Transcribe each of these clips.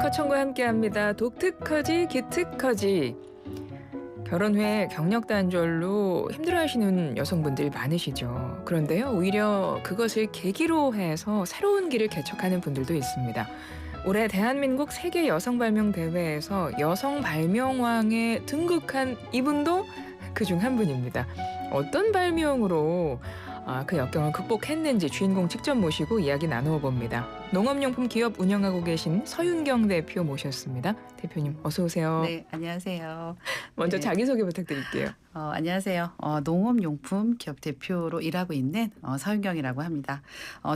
서천과 함께합니다. 독특하지 기특하지. 결혼 후에 경력 단절로 힘들어하시는 여성분들이 많으시죠. 그런데요, 오히려 그것을 계기로 해서 새로운 길을 개척하는 분들도 있습니다. 올해 대한민국 세계 여성 발명 대회에서 여성 발명왕에 등극한 이분도 그중 한 분입니다. 어떤 발명으로 그 역경을 극복했는지 주인공 직접 모시고 이야기 나누어 봅니다. 농업용품 기업 운영하고 계신 서윤경 대표 모셨습니다. 대표님 어서 오세요. 네, 안녕하세요. 먼저 네. 자기소개 부탁드릴게요. 안녕하세요. 농업용품 기업 대표로 일하고 있는 서윤경이라고 합니다.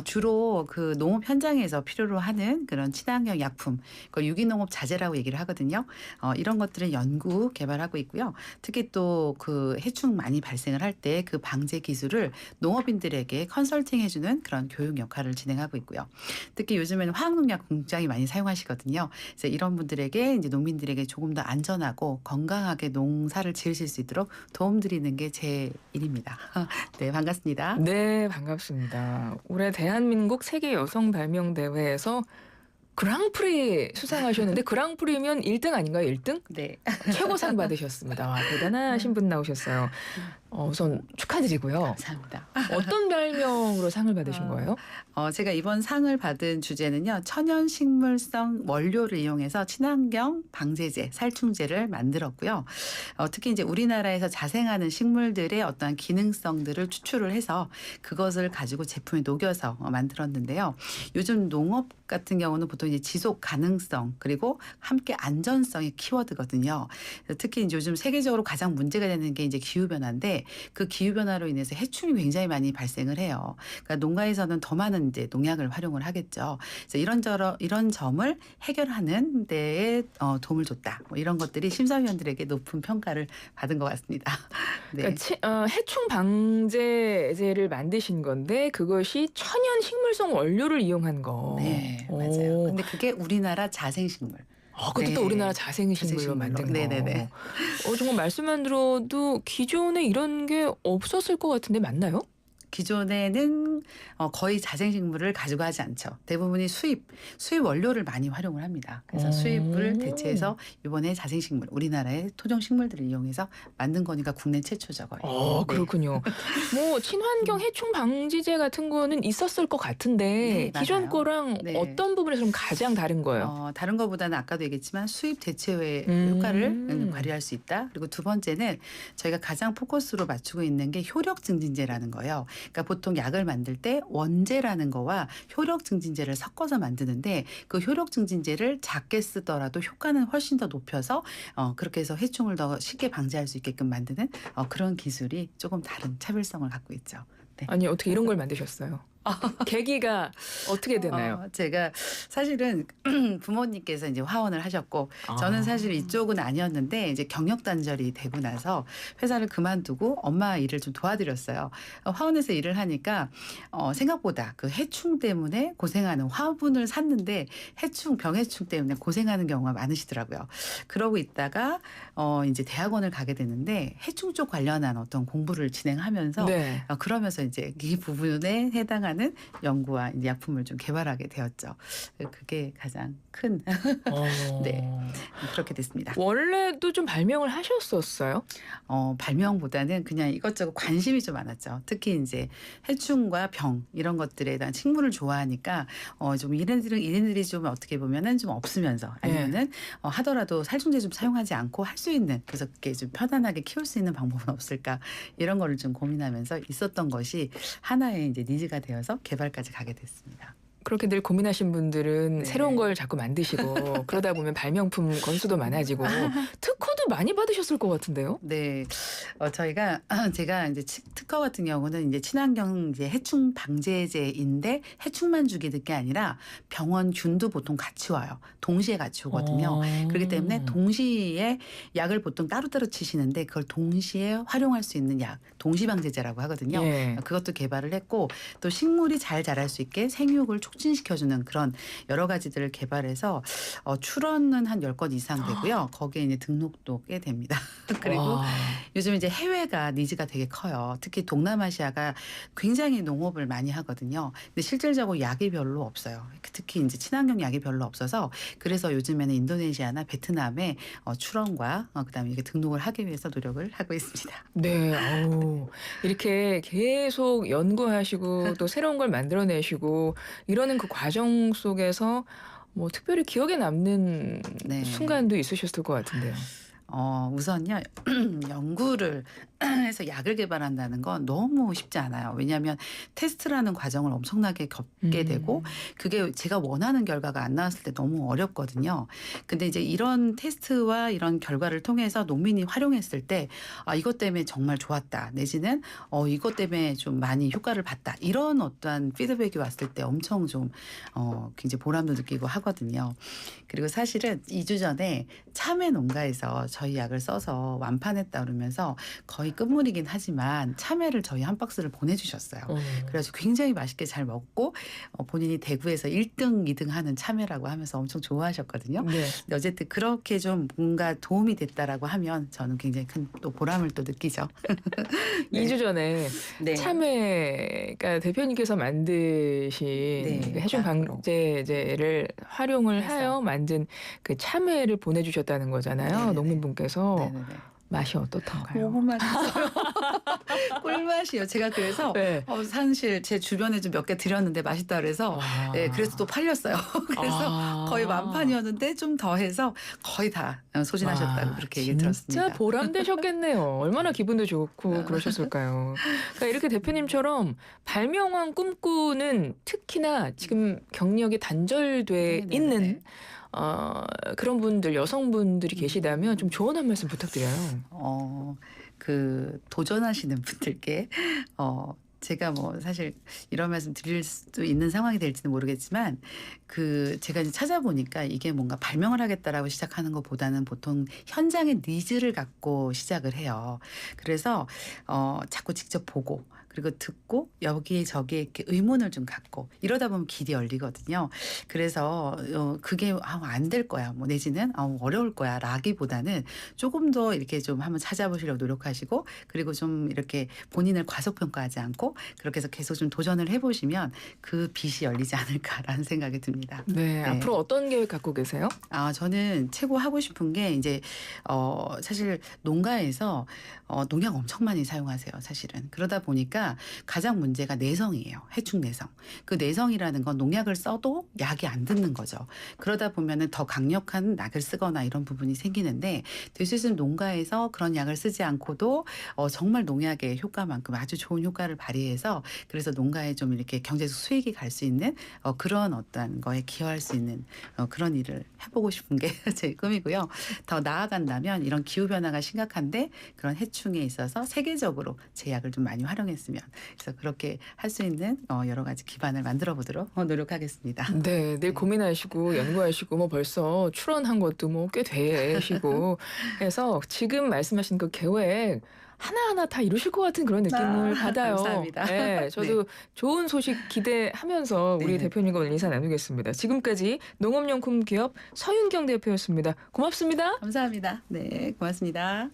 주로 그 농업 현장에서 필요로 하는 그런 친환경 약품, 그걸 유기농업 자재라고 얘기를 하거든요. 이런 것들을 연구 개발하고 있고요. 특히 또 그 해충 많이 발생을 할 때 그 방제 기술을 농업인들에게 컨설팅해주는 그런 교육 역할을 진행하고 있고요. 특히 요즘에는 화학농약 굉장히 많이 사용하시거든요. 그래서 이런 분들에게 이제 농민들에게 조금 더 안전하고 건강하게 농사를 지으실 수 있도록 도움드리는 게 제 일입니다. 네, 반갑습니다. 네, 반갑습니다. 올해 대한민국 세계 여성 발명 대회에서 그랑프리 수상하셨는데 그랑프리면 1등 아닌가요? 1등? 네. 최고상 받으셨습니다. 와, 대단하신 분 나오셨어요. 우선 축하드리고요. 감사합니다. 어떤 발명으로 상을 받으신 거예요? 제가 이번 상을 받은 주제는요. 천연 식물성 원료를 이용해서 친환경 방제제, 살충제를 만들었고요. 특히 이제 우리나라에서 자생하는 식물들의 어떠한 기능성들을 추출을 해서 그것을 가지고 제품에 녹여서 만들었는데요. 요즘 농업 같은 경우는 보통 이제 지속 가능성 그리고 함께 안전성이 키워드거든요. 특히 이제 요즘 세계적으로 가장 문제가 되는 게 이제 기후 변화인데 그 기후 변화로 인해서 해충이 굉장히 많이 발생을 해요. 그러니까 농가에서는 더 많은 이제 농약을 활용을 하겠죠. 그래서 이런 점을 해결하는 데에 도움을 줬다. 뭐 이런 것들이 심사위원들에게 높은 평가를 받은 것 같습니다. 네. 그러니까 해충 방제제를 만드신 건데 그것이 천연 식물성 원료를 이용한 거. 네, 맞아요. 근데 그게 우리나라 자생식물. 그것도 네. 또 우리나라 자생식물로 만든 거. 네네네. 정말 말씀만 들어도 기존에 이런 게 없었을 것 같은데 맞나요? 기존에는 거의 자생식물을 가지고 하지 않죠. 대부분이 수입 원료를 많이 활용을 합니다. 그래서 수입을 대체해서 이번에 자생식물, 우리나라의 토종식물들을 이용해서 만든 거니까 국내 최초죠. 거의. 네. 그렇군요. 뭐 친환경 해충 방지제 같은 거는 있었을 것 같은데 네, 기존 맞아요. 거랑 네. 어떤 부분에서 좀 가장 다른 거예요? 다른 것보다는 아까도 얘기했지만 수입 대체의 효과를 발휘할 수 있다. 그리고 두 번째는 저희가 가장 포커스로 맞추고 있는 게 효력 증진제라는 거예요. 그러니까 보통 약을 만들 때 원제라는 거와 효력 증진제를 섞어서 만드는데 그 효력 증진제를 작게 쓰더라도 효과는 훨씬 더 높여서 그렇게 해서 해충을 더 쉽게 방지할 수 있게끔 만드는 그런 기술이 조금 다른 차별성을 갖고 있죠. 네. 아니 어떻게 이런 걸 만드셨어요? 계기가 어떻게 되나요? 제가 사실은 부모님께서 이제 화원을 하셨고 저는 사실 이쪽은 아니었는데 이제 경력 단절이 되고 나서 회사를 그만두고 엄마 일을 좀 도와드렸어요. 화원에서 일을 하니까 생각보다 그 해충 때문에 고생하는 화분을 샀는데 병해충 때문에 고생하는 경우가 많으시더라고요. 그러고 있다가 이제 대학원을 가게 됐는데 해충 쪽 관련한 어떤 공부를 진행하면서 네. 그러면서 이제 이 부분에 해당하는 연구와 이제 약품을 좀 개발하게 되었죠. 그게 가장 큰 네, 그렇게 됐습니다. 원래도 좀 발명을 하셨었어요? 발명보다는 그냥 이것저것 관심이 좀 많았죠. 특히 이제 해충과 병 이런 것들에 대한 식물을 좋아하니까 좀 이네들이 좀 어떻게 보면은 좀 없으면서 아니면은 하더라도 살충제 좀 사용하지 않고 할 수 있는 그래서 그게 좀 편안하게 키울 수 있는 방법은 없을까 이런 거를 좀 고민하면서 있었던 것이 하나의 이제 니즈가 되어서 개발까지 가게 됐습니다. 그렇게 늘 고민하신 분들은 네. 새로운 걸 자꾸 만드시고 그러다 보면 발명품 건수도 많아지고 특허도 많이 받으셨을 것 같은데요? 네, 제가 이제 특허 같은 경우는 이제 친환경 이제 해충 방제제인데 해충만 죽이는 게 아니라 병원균도 보통 같이 와요. 동시에 같이 오거든요. 그렇기 때문에 동시에 약을 보통 따로따로 치시는데 그걸 동시에 활용할 수 있는 약, 동시방제제라고 하거든요. 예. 그것도 개발을 했고 또 식물이 잘 자랄 수 있게 생육을 촉진시켜주는 그런 여러 가지들을 개발해서 출원은 한 10건 이상 되고요. 거기에 이제 등록도 양도 꽤 됩니다. 그리고 와. 요즘 이제 해외가 니즈가 되게 커요. 특히 동남아시아가 굉장히 농업을 많이 하거든요. 근데 실질적으로 약이 별로 없어요. 특히 이제 친환경 약이 별로 없어서 그래서 요즘에는 인도네시아나 베트남에 출원과 그다음에 이게 등록을 하기 위해서 노력을 하고 있습니다. 네. 아우. 이렇게 계속 연구하시고 또 새로운 걸 만들어내시고 이러는 그 과정 속에서 뭐 특별히 기억에 남는 네. 순간도 있으셨을 것 같은데요. 우선요. 연구를 해서 약을 개발한다는 건 너무 쉽지 않아요. 왜냐하면 테스트라는 과정을 엄청나게 겪게 되고 음. 그게 제가 원하는 결과가 안 나왔을 때 너무 어렵거든요. 근데 이제 이런 테스트와 이런 결과를 통해서 농민이 활용했을 때 이것 때문에 정말 좋았다. 내지는 이것 때문에 좀 많이 효과를 봤다. 이런 어떠한 피드백이 왔을 때 엄청 좀 굉장히 보람도 느끼고 하거든요. 그리고 사실은 2주 전에 참외 농가에서 저희 약을 써서 완판했다 그러면서 거의 끝물이긴 하지만 참외를 저희 한 박스를 보내주셨어요. 어. 그래가지고 굉장히 맛있게 잘 먹고 본인이 대구에서 1등, 2등 하는 참외라고 하면서 엄청 좋아하셨거든요. 네. 근데 어쨌든 그렇게 좀 뭔가 도움이 됐다라고 하면 저는 굉장히 큰 또 보람을 또 느끼죠. 네. 2주 전에 네. 참외가 대표님께서 만드신 네. 그 해충 약으로. 방제제를 활용을 해서. 하여 만든 그 참외를 보내주셨다는 거잖아요. 네네네. 농민분께서. 네네네. 맛이 어떻던가요? 너무 맛있어요. 꿀맛이에요. 제가 그래서 네. 사실 제 주변에 좀 몇 개 드렸는데 맛있다 그래서 와. 그래서 또 팔렸어요. 그래서 거의 만판이었는데 좀 더 해서 거의 다 소진하셨다고 와, 그렇게 얘기 진짜 들었습니다. 보람되셨겠네요. 얼마나 기분도 좋고 그러셨을까요? 그러니까 이렇게 대표님처럼 발명왕 꿈꾸는 특히나 지금 경력이 단절돼 네네네네. 있는 그런 분들, 여성분들이 계시다면 좀 음. 조언 한 말씀 부탁드려요. 도전하시는 분들께 제가 뭐 사실 이런 말씀 드릴 수도 있는 상황이 될지는 모르겠지만 제가 이제 찾아보니까 이게 뭔가 발명을 하겠다라고 시작하는 것보다는 보통 현장의 니즈를 갖고 시작을 해요. 그래서 자꾸 직접 보고 그리고 듣고 여기저기에 이렇게 의문을 좀 갖고 이러다 보면 길이 열리거든요. 그래서 그게 안 될 거야. 뭐 내지는 어려울 거야. 라기보다는 조금 더 이렇게 좀 한번 찾아보시려고 노력하시고 그리고 좀 이렇게 본인을 과소평가하지 않고 그렇게 해서 계속 좀 도전을 해보시면 그 빛이 열리지 않을까라는 생각이 듭니다. 네, 네. 앞으로 어떤 계획 갖고 계세요? 저는 최고 하고 싶은 게 이제 사실 농가에서 농약 엄청 많이 사용하세요, 사실은. 그러다 보니까 가장 문제가 내성이에요. 해충 내성. 그 내성이라는 건 농약을 써도 약이 안 듣는 거죠. 그러다 보면은 더 강력한 약을 쓰거나 이런 부분이 생기는데 될 수 있으면 농가에서 그런 약을 쓰지 않고도 정말 농약의 효과만큼 아주 좋은 효과를 발휘해서 그래서 농가에 좀 이렇게 경제적 수익이 갈 수 있는 그런 어떤 거에 기여할 수 있는 그런 일을 해보고 싶은 게 제 꿈이고요. 더 나아간다면 이런 기후변화가 심각한데 그런 해충에 있어서 세계적으로 제약을 좀 많이 활용했으면 그래서 그렇게 할 수 있는 여러 가지 기반을 만들어 보도록 노력하겠습니다. 네, 늘 네. 고민하시고 연구하시고 뭐 벌써 출원한 것도 뭐 꽤 되시고 해서 지금 말씀하신 그 계획 하나하나 다 이루실 것 같은 그런 느낌을 받아요. 감사합니다. 네, 저도 좋은 소식 기대하면서 우리 네네. 대표님과 오늘 인사 나누겠습니다. 지금까지 농업용품 기업 서윤경 대표였습니다. 고맙습니다. 감사합니다. 네, 고맙습니다.